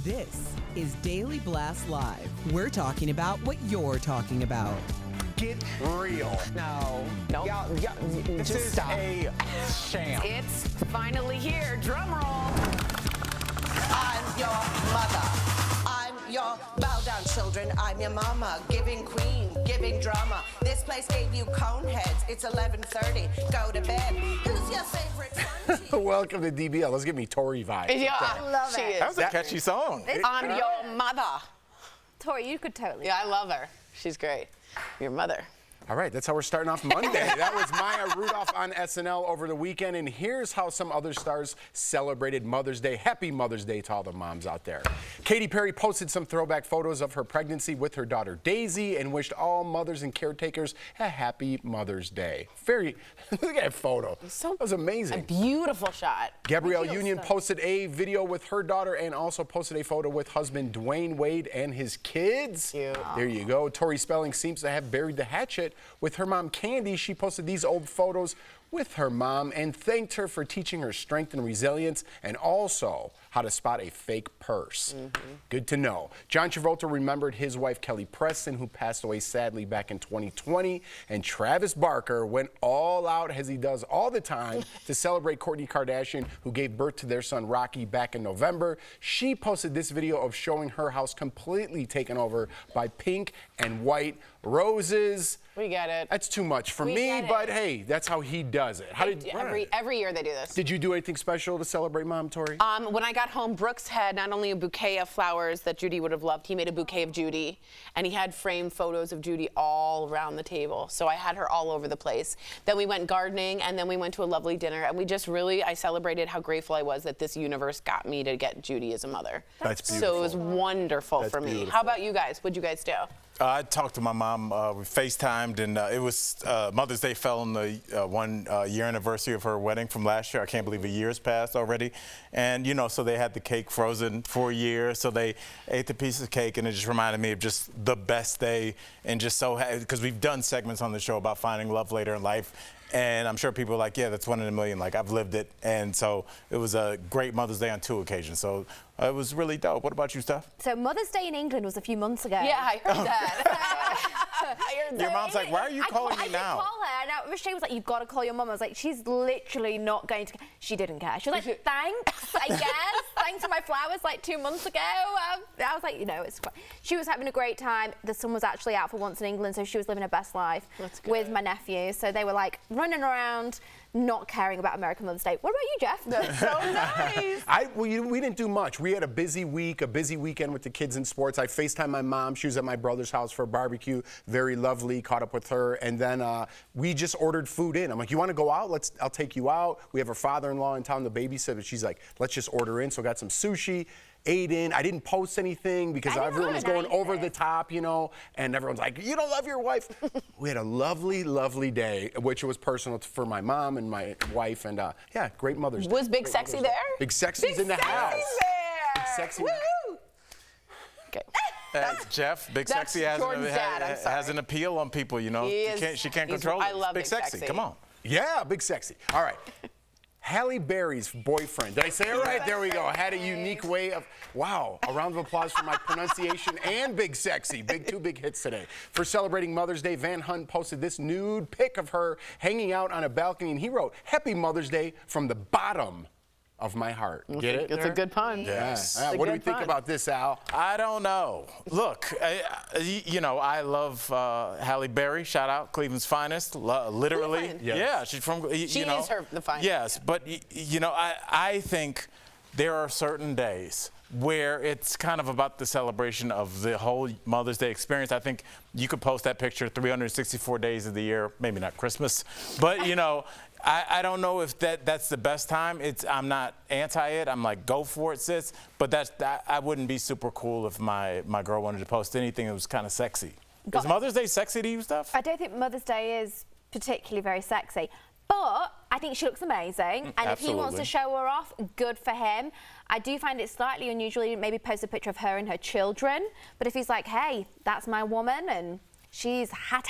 This is Daily Blast Live. We're talking about what you're talking about. Get real. No. This Just is stop. a sham. It's finally here. Drum roll. I'm your mother. I'm your bow down children. I'm your mama. Giving queen, giving drama. This place gave you cone heads. It's 11:30. Go to bed. Who's your favorite son? Welcome to DBL. Let's give me Tori vibes. Yeah, I love it. Is. That was a catchy song. I'm your mother. Tori, you could totally. Yeah, I love her. She's great. Your mother. All right, that's how we're starting off Monday. That was Maya Rudolph on SNL over the weekend, and here's how some other stars celebrated Mother's Day. Happy Mother's Day to all the moms out there. Katy Perry posted some throwback photos of her pregnancy with her daughter Daisy and wished all mothers and caretakers a happy Mother's Day. Look at that photo. That was amazing. A beautiful shot. Gabrielle Union posted a video with her daughter and also posted a photo with husband Dwayne Wade and his kids. Cute. There you go. Tori Spelling seems to have buried the hatchet with her mom Candy. She posted these old photos with her mom and thanked her for teaching her strength and resilience and also how to spot a fake purse. Good to know. John Travolta remembered his wife Kelly Preston, who passed away sadly back in 2020, and Travis Barker went all out, as he does all the time, to celebrate Kourtney Kardashian, who gave birth to their son Rocky back in November. She posted this video of showing her house completely taken over by pink and white roses. We get it. That's too much for We me, get it. but hey, that's how he does it. Every year they do this. Did you do anything special to celebrate Mom, Tori? When I got home, Brooks had not only a bouquet of flowers that Judy would have loved, he made a bouquet of Judy, and he had framed photos of Judy all around the table. So I had her all over the place. Then we went gardening, and then we went to a lovely dinner, and we just really, I celebrated how grateful I was that this universe got me to get Judy as a mother. That's beautiful. So it was wonderful for me. beautiful. How about you guys? What'd you guys do? I talked to my mom. We FaceTimed, and it was Mother's Day fell on the 1 year anniversary of her wedding from last year. I can't believe a year's passed already. And, you know, so they had the cake frozen for a year. So they ate the piece of cake, and it just reminded me of just the best day. And just so, because we've done segments on the show about finding love later in life. And I'm sure people are like, yeah, that's 1 in a million. Like, I've lived it. And so it was a great Mother's Day on 2 occasions. So it was really dope. What about you, Steph? So Mother's Day in England was a few months ago. Yeah, I heard that. I heard Your mom's like, why are you calling me I now? did call her, and Michelle was like, you've got to call your mum. I was like, she's literally not going to. She didn't care. She was like, thanks, I guess. Thanks for my flowers like 2 months ago. I was like, you know, it's fine. She was having a great time. The sun was actually out for once in England, so she was living her best life with my nephew. So they were like running around, not caring about American Mother's Day. What about you, Jeff? That's so nice. We didn't do much. We had a busy week, a busy weekend with the kids in sports. I FaceTimed my mom. She was at my brother's house for a barbecue. Very lovely. Caught up with her. And then we just ordered food in. I'm like, you want to go out? I'll take you out. We have her father-in-law in town, the babysitter. She's like, let's just order in. So got some sushi. Ate in. I didn't post anything because everyone was going over the top, you know, and everyone's like, you don't love your wife. We had a lovely, lovely day, which was personal for my mom and my wife, and yeah, great Mother's Day. Was Big Sexy there? Big Sexy's in the house. Big Sexy. Woo! Okay. Jeff, Big That's Sexy Jordan's dad, I'm sorry. has an appeal on people, you know. She can't control I it. love Big Sexy. Come on. Yeah, Big Sexy. All right. Halle Berry's boyfriend. Did I say it right? There we go. Had a unique way of, wow, a round of applause for my pronunciation and Big Sexy. Two big hits today. For celebrating Mother's Day, Van Hunt posted this nude pic of her hanging out on a balcony, and he wrote, Happy Mother's Day from the bottom of my heart. Get it? It's a good pun. Yes. What do we think about this, Al? I don't know. Look, you know, I love Halle Berry. Shout out, Cleveland's finest. Literally. Cleveland. Yes. Yeah, she's from. She know, is the finest. Yes, but you know, I think there are certain days where it's kind of about the celebration of the whole Mother's Day experience. I think you could post that picture 364 days of the year, maybe not Christmas, but you know, I don't know if that's the best time. I'm not anti it. I'm like, go for it, sis. But I wouldn't be super cool if my girl wanted to post anything that was kind of sexy. Is Mother's Day sexy to you, Steph? I don't think Mother's Day is particularly very sexy. But I think she looks amazing, and if he wants to show her off, good for him. I do find it slightly unusual, maybe post a picture of her and her children, but if he's like, hey, that's my woman, and she's hat,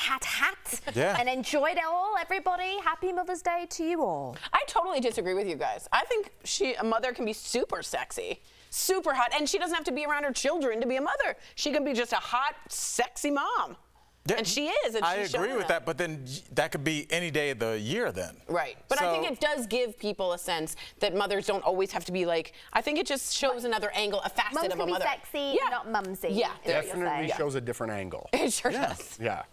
Yeah. and enjoy it all, everybody. Happy Mother's Day to you all. I totally disagree with you guys. I think a mother can be super sexy. super hot, and she doesn't have to be around her children to be a mother. She can be just a hot, sexy mom. Yeah, and she is. And I she's agree showing with that, but then that could be any day of the year then. Right. But I think it does give people a sense that mothers don't always have to be like, I think it just shows another angle, a facet Mums of a can mother. be sexy, not mumsy. Yeah, Definitely shows a different angle. It sure does. Yeah.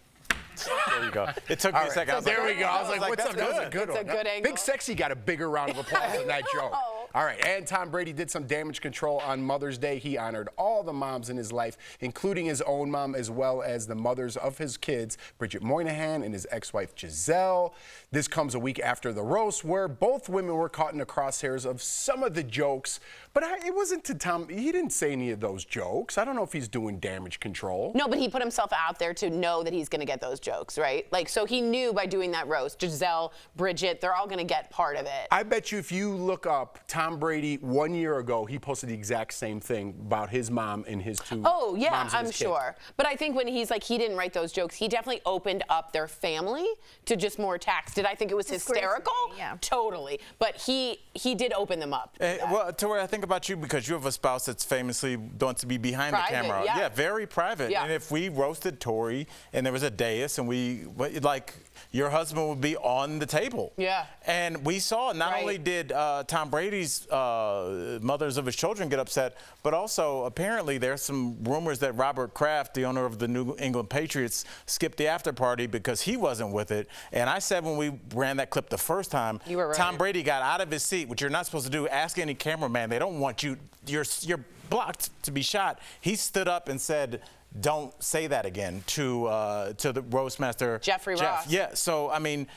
There you go. It took me a second. There we go. I was like, what's up? That was a good It's one. a good angle. Big Sexy got a bigger round of applause than that joke. All right, and Tom Brady did some damage control on Mother's Day. He honored all the moms in his life, including his own mom, as well as the mothers of his kids, Bridget Moynihan and his ex-wife Giselle. This comes a week after the roast, where both women were caught in the crosshairs of some of the jokes. But it wasn't to Tom. He didn't say any of those jokes. I don't know if he's doing damage control. No, but he put himself out there to know that he's going to get those jokes, right? Like, so he knew by doing that roast, Giselle, Bridget, they're all going to get part of it. I bet you if you look up Tom Brady 1 year ago, he posted the exact same thing about his mom and his two Oh, yeah, moms and I'm his sure. But I think when he's like, he didn't write those jokes, he definitely opened up their family to just more attacks. Did I think it was hysterical? Yeah. Totally. But he did open them up. Well, Tori, I think about you because you have a spouse that's famously wants to be behind Private, the camera. yeah. Very private. Yeah. And if we roasted Tori and there was a dais and your husband would be on the table. Yeah. And we saw not Right. only did Tom Brady's mothers of his children get upset, but also apparently there's some rumors that Robert Kraft, the owner of the New England Patriots, skipped the after party because he wasn't with it. And I said when we ran that clip the first time, You were right. Tom Brady got out of his seat, which you're not supposed to do. Ask any cameraman. They don't want you. You're blocked to be shot. He stood up and said, "Don't say that again" to the roast master Jeffrey Jeff. Ross. Yeah. So I mean,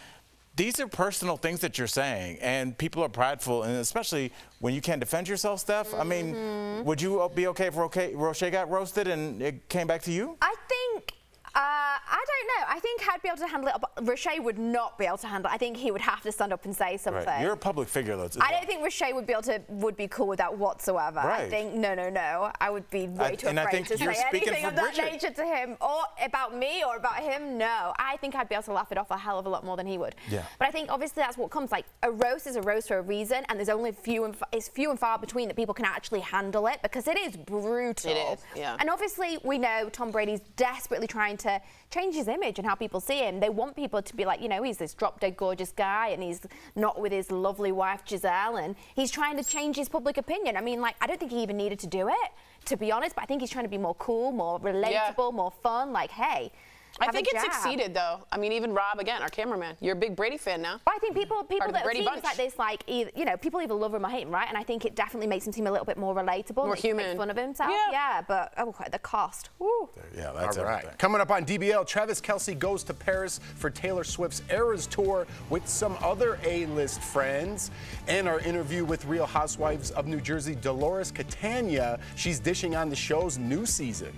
these are personal things that you're saying, and people are prideful, and especially when you can't defend yourself, Steph. I mean, would you be okay if Roche got roasted and it came back to you? I think, I don't know. I think I'd be able to handle it, but Roche would not be able to handle it. I think he would have to stand up and say something. Right. You're a public figure, though. I don't think Roche would be cool with that whatsoever. Right. I think, no. I would be way too and I afraid think to you're say speaking anything for of that Bridget. nature to him, or about me, or about him. No. I think I'd be able to laugh it off a hell of a lot more than he would. Yeah. But I think, obviously, that's what comes. Like, a roast is a roast for a reason, and there's only few and far between that people can actually handle it, because it is brutal. It is, yeah. And obviously, we know Tom Brady's desperately trying to change his image and how people see him. They want people to be like, he's this drop-dead gorgeous guy, and he's not with his lovely wife Giselle, and he's trying to change his public opinion. I mean, I don't think he even needed to do it, to be honest, but I think he's trying to be more cool, more relatable, more fun. Like, hey, I think it succeeded, though. I mean, even Rob, again, our cameraman. You're a big Brady fan now. But I think people Part of the that Brady see bunch. like this, like, either, people either love him or hate him, right? And I think it definitely makes him seem a little bit more relatable. More makes him human. Make fun of himself. Yeah. But the cost. Woo. Yeah, that's All right. everything. Coming up on DBL, Travis Kelce goes to Paris for Taylor Swift's Eras Tour with some other A-list friends. And our interview with Real Housewives of New Jersey, Dolores Catania. She's dishing on the show's new season.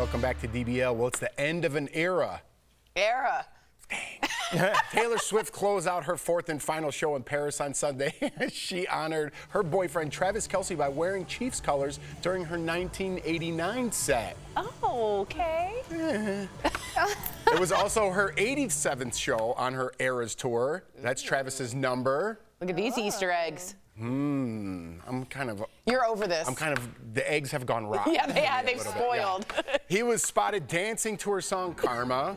Welcome back to DBL. Well, it's the end of an era. Era. Taylor Swift closed out her fourth and final show in Paris on Sunday. She honored her boyfriend Travis Kelce by wearing Chiefs colors during her 1989 set. Oh, okay. It was also her 87th show on her Eras tour. That's Travis's number. Look at these Easter eggs. I'm kind of. You're over this. The eggs have gone rotten. Yeah, they've spoiled. Yeah. He was spotted dancing to her song Karma.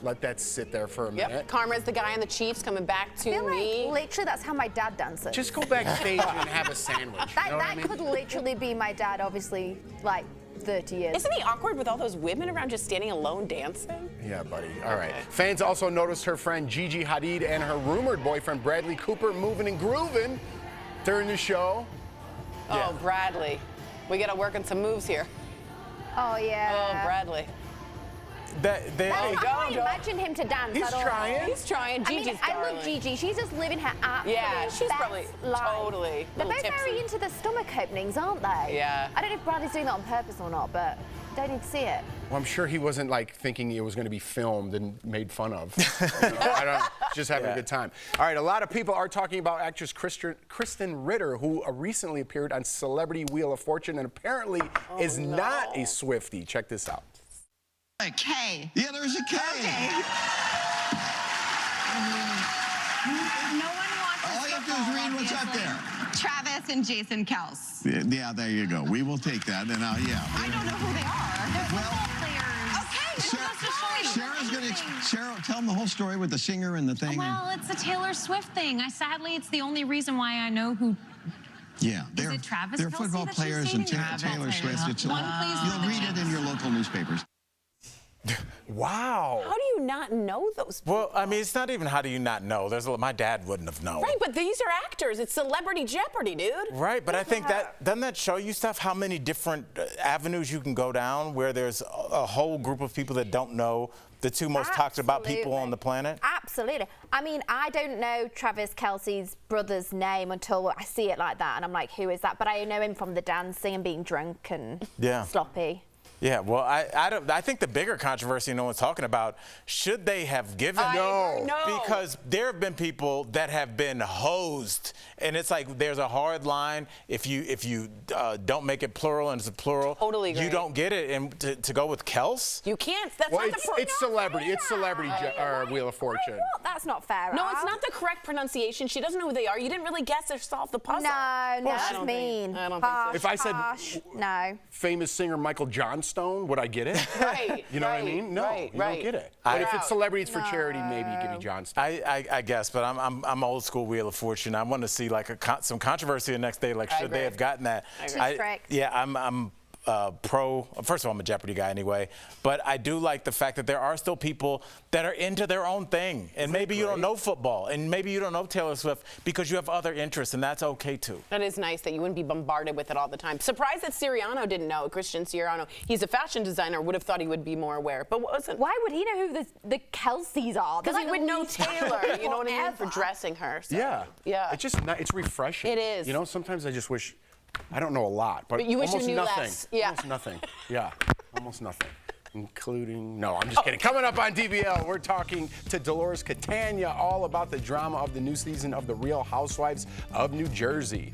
Let that sit there for a minute. Yep, Karma's the guy on the Chiefs coming back to I feel me. like literally that's how my dad dances. Just go backstage and have a sandwich. You know what I mean? Could literally be my dad, obviously, like 30 years. Isn't he awkward with all those women around just standing alone dancing? Yeah, buddy. All right. Fans also noticed her friend Gigi Hadid and her rumored boyfriend Bradley Cooper moving and grooving during the show. Oh, Bradley. We got to work on some moves here. Oh, yeah. Oh, Bradley. I can't imagine him to dance He's at all. trying. He's trying. Gigi's I love Gigi. She's just living her absolute Yeah, she's best probably life. totally They're both tipsy. very into the stomach openings, aren't they? Yeah. I don't know if Bradley's doing that on purpose or not, but don't need to see it. Well, I'm sure he wasn't like thinking it was going to be filmed and made fun of. You know, I don't, just having a good time. All right, a lot of people are talking about actress Kristen Ritter, who recently appeared on Celebrity Wheel of Fortune and apparently is not a Swiftie. Check this out. A K. Yeah, there's a K. Okay. No one wants us All you have to do is fall, read what's up obviously. there. Travis and Jason Kels. Yeah, there you go. We will take that. And yeah. I don't know who they are. They're Well, football players. Okay, Sarah's going to Sarah, tell them the whole story with the singer and the thing. Well, it's a Taylor Swift thing. Sadly, it's the only reason why I know who. Yeah, Is it Travis they're Kelce football that she's players and dating? Taylor Swift. It's One, please, for you'll the read it in Chiefs. your local newspapers. Wow. How do you not know those people? Well, I mean, it's not even how do you not know. My dad wouldn't have known. Right, but these are actors. It's Celebrity Jeopardy, dude. Right, but I think doesn't that show you stuff, how many different avenues you can go down where there's a whole group of people that don't know the two most talked about people on the planet? Absolutely. I mean, I don't know Travis Kelce's brother's name until I see it like that, and I'm like, who is that? But I know him from the dancing and being drunk and sloppy. Yeah, well, I think the bigger controversy no one's talking about, should they have given? No. Because there have been people that have been hosed, and it's like there's a hard line. If you don't make it plural and it's a plural, Totally agree. you don't get it. And to go with Kels? You can't. That's Well, not the it's Celebrity. It's Celebrity Wheel of Fortune. What? That's not fair. No, Al. it's not the correct pronunciation. She doesn't know who they are. You didn't really guess or solve the puzzle. No, I that's don't mean. think- I don't think so. Harsh, If I said harsh. No. famous singer Michael Johnstone, would I get it? Right. You know what I mean? No, you don't get it. But if it's Celebrities for Charity, maybe you give me Johnstone. I guess, but I'm old school Wheel of Fortune. I want to see like some controversy the next day. Like, should they have gotten that? Yeah, I'm pro. First of all, I'm a Jeopardy guy anyway, but I do like the fact that there are still people that are into their own thing, and maybe you don't know football, and maybe you don't know Taylor Swift because you have other interests, and that's okay too. That is nice that you wouldn't be bombarded with it all the time. Surprised that Siriano didn't know. Christian Siriano, he's a fashion designer, would have thought he would be more aware, but wasn't. Why would he know who the Kelseys are? Because They're he like would know least- Taylor, you know what I mean, for forever. dressing her. So, Yeah. Yeah. It's just it's refreshing. It is. You know, sometimes I just wish I don't know a lot, but you wish you almost knew nothing. less. Yeah. Almost nothing. Yeah. Almost nothing. Including I'm just kidding. Coming up on DBL, we're talking to Dolores Catania all about the drama of the new season of The Real Housewives of New Jersey.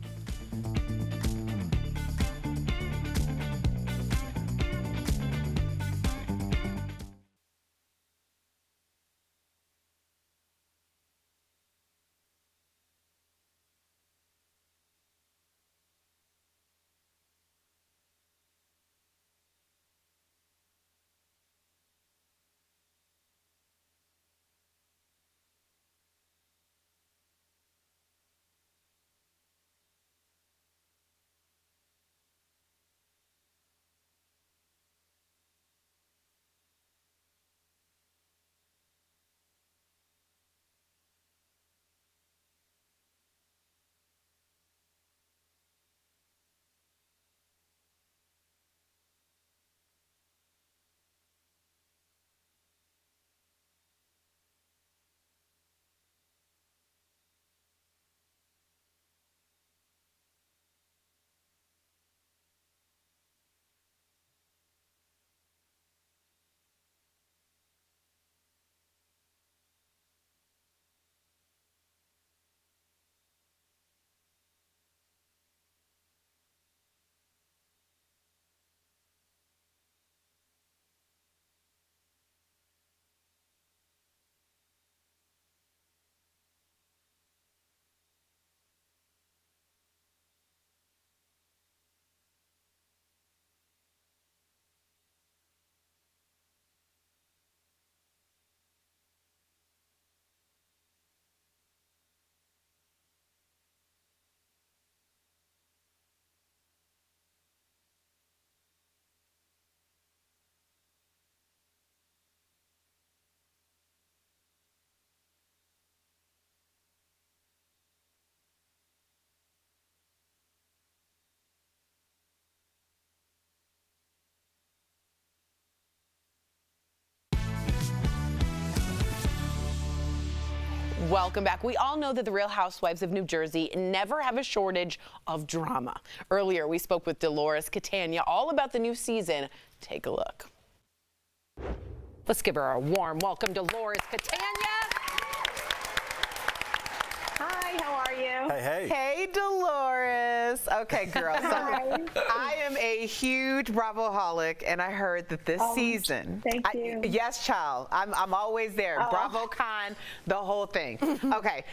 Welcome back. We all know that the Real Housewives of New Jersey never have a shortage of drama. Earlier, we spoke with Dolores Catania all about the new season. Take a look. Let's give her a warm welcome, Dolores Catania. Hi, how are you? Hey. Hey, Dolores. Okay, girl. So I am a huge Bravo-holic, and I heard that this season. Thank you. Yes, child. I'm always there. BravoCon, the whole thing. Okay.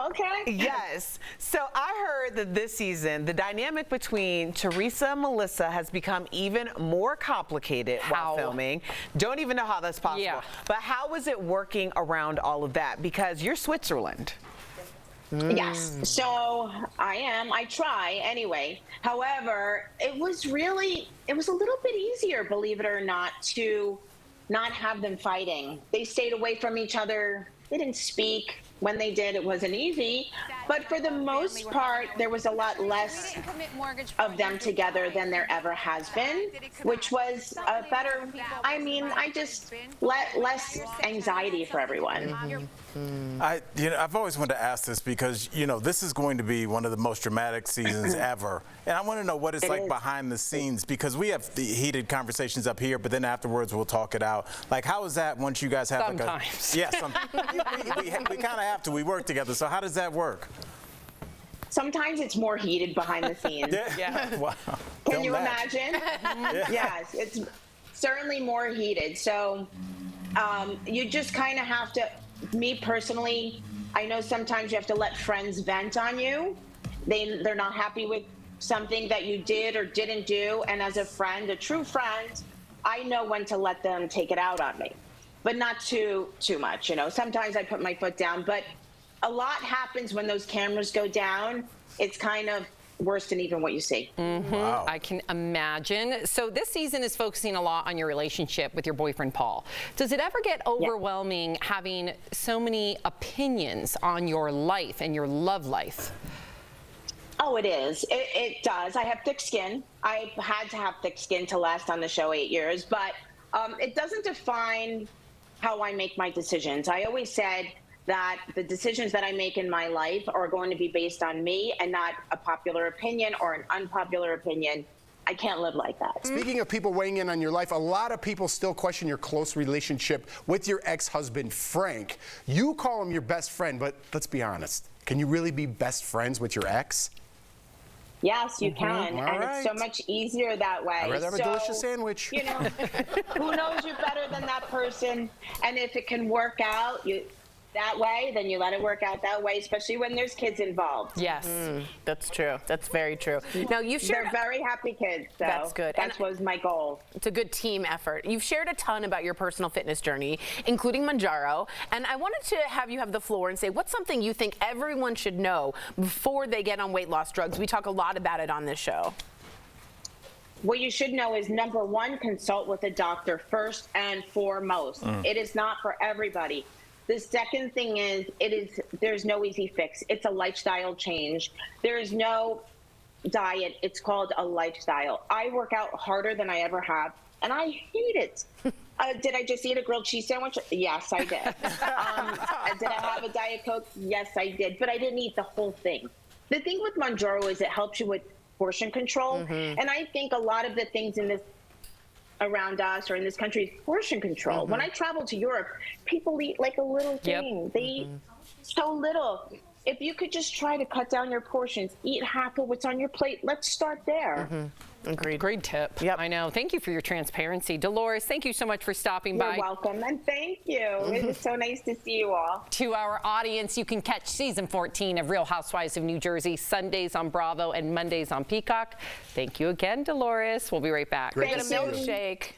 Okay. Yes. So I heard that this season, the dynamic between Teresa and Melissa has become even more complicated while filming. Don't even know how that's possible. Yeah. But how is it working around all of that? Because you're Switzerland. Yes, so I try anyway. However, it was a little bit easier, believe it or not, to not have them fighting. They stayed away from each other. They didn't speak. When they did, it wasn't easy. But for the most part, there was a lot less of them together than there ever has been, which was a better, I just less anxiety for everyone. I've always wanted to ask this because, this is going to be one of the most dramatic seasons ever. And I want to know what it's like behind the scenes, because we have the heated conversations up here, but then afterwards we'll talk it out. Like, how is that once you guys have Sometimes. we kind of have to. We work together. So how does that work? Sometimes it's more heated behind the scenes. Yeah. Wow. Can you imagine? Yes, it's certainly more heated. So you just kind of have to, me personally, I know sometimes you have to let friends vent on you. They're not happy with something that you did or didn't do. And as a friend, a true friend, I know when to let them take it out on me, but not too much. Sometimes I put my foot down, but a lot happens when those cameras go down. It's kind of worse than even what you see. Wow. I can imagine. So this season is focusing a lot on your relationship with your boyfriend, Paul. Does it ever get overwhelming having so many opinions on your life and your love life? Oh, it is. It does. I have thick skin. I had to have thick skin to last on the show 8 years, but it doesn't define how I make my decisions. I always said that the decisions that I make in my life are going to be based on me and not a popular opinion or an unpopular opinion. I can't live like that. Speaking of people weighing in on your life, a lot of people still question your close relationship with your ex-husband, Frank. You call him your best friend, but let's be honest. Can you really be best friends with your ex? Yes, you can, and right. it's so much easier that way. I'd rather have a delicious sandwich. Who knows you better than that person? And if it can work out that way, then you let it work out that way, especially when there's kids involved. Yes, that's true. That's very true. Now, you've shared... They're very happy kids, so that's good. That was my goal. It's a good team effort. You've shared a ton about your personal fitness journey, including Manjaro, and I wanted to have you have the floor and say, what's something you think everyone should know before they get on weight loss drugs? We talk a lot about it on this show. What you should know is, number one, consult with a doctor first and foremost. It is not for everybody. The second thing is, there's no easy fix. It's a lifestyle change. There is no diet. It's called a lifestyle. I work out harder than I ever have, and I hate it. Did I just eat a grilled cheese sandwich? Yes, I did. Did I have a Diet Coke? Yes, I did. But I didn't eat the whole thing. The thing with Manjaro is it helps you with portion control. And I think a lot of the things in this around us or in this country is portion control. When I travel to Europe, people eat like a little thing. They eat so little. If you could just try to cut down your portions, eat half of what's on your plate, let's start there. Agreed. Great tip. Yep. I know. Thank you for your transparency. Dolores, thank you so much for stopping by. You're welcome, and thank you. It was so nice to see you all. To our audience, you can catch season 14 of Real Housewives of New Jersey Sundays on Bravo and Mondays on Peacock. Thank you again, Dolores. We'll be right back. Great Get a milkshake.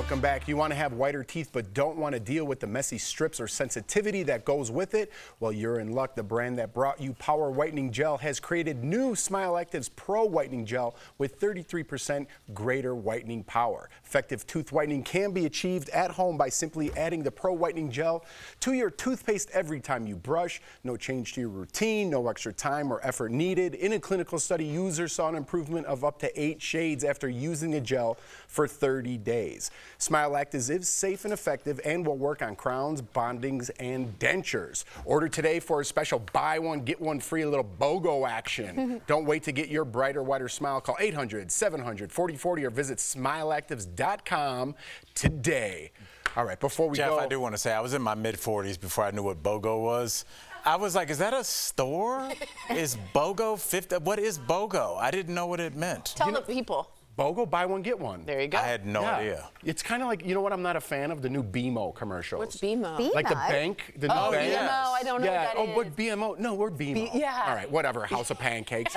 Welcome back. You want to have whiter teeth but don't want to deal with the messy strips or sensitivity that goes with it? Well, you're in luck. The brand that brought you Power Whitening Gel has created new Smile Actives Pro Whitening Gel with 33% greater whitening power. Effective tooth whitening can be achieved at home by simply adding the Pro Whitening Gel to your toothpaste every time you brush. No change to your routine, no extra time or effort needed. In a clinical study, users saw an improvement of up to 8 shades after using the gel for 30 days. Smile Actives is safe and effective and will work on crowns, bondings, and dentures. Order today for a special buy one, get one free little BOGO action. Don't wait to get your brighter, whiter smile. Call 800-700-4040 or visit smileactives.com today. All right, before we Jeff, go. I do want to say I was in my mid-40s before I knew what BOGO was. I was like, is that a store? Is BOGO 50? What is BOGO? I didn't know what it meant. Tell the people. BOGO, buy one, get one. There you go. I had no idea. It's kind of like, you know what I'm not a fan of? The new BMO commercials. What's BMO? Like the bank, the new bank. BMO, I don't know what that is. What BMO? No, we're BMO. yeah. All right, whatever, House of Pancakes.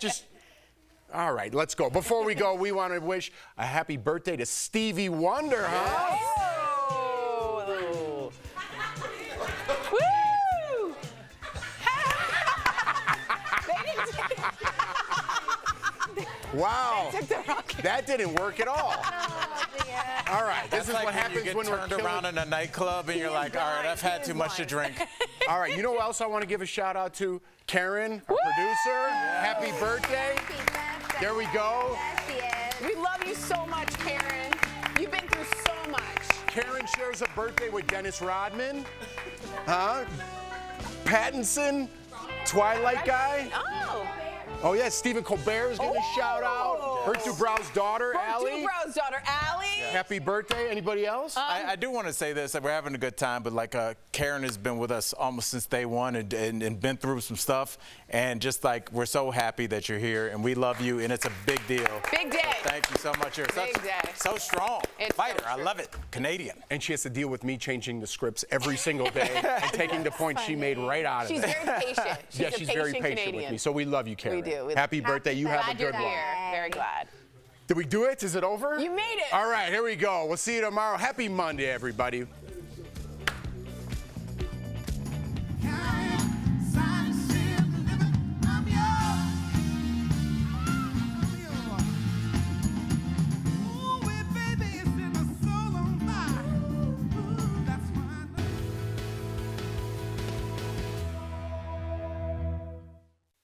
Just, all right, let's go. Before we go, we want to wish a happy birthday to Stevie Wonder, huh? Oh. Woo! Wow. That didn't work at all. All right, this is like what happens when when you we're get turned around in a nightclub and you're like, all right, I've had too much to drink. All right, you know what else I want to give a shout out to? Karen, our producer. Happy birthday. There we go. We love you so much, Karen. You've been through so much. Karen shares a birthday with Dennis Rodman. Huh? Pattinson, Twilight guy. Oh. Oh, yeah, Stephen Colbert is going to shout out. Bert Dubrow's daughter, Allie. Dubrow's daughter, Allie. Happy birthday. Anybody else? I do want to say this. We're having a good time, but like Karen has been with us almost since day one and been through some stuff. And just like, we're so happy that you're here and we love you and it's a big deal. Big day. So thank you so much. You're Big day. so strong. It's Fighter. so I true. love it. Canadian. And she has to deal with me changing the scripts every single day and taking the points she made right out of She's it. very patient. She's very patient Canadian. with me. So we love you, Karen. We do. Happy birthday. You have a good one. Very glad. Did we do it? Is it over? You made it. All right, here we go. We'll see you tomorrow. Happy Monday, everybody.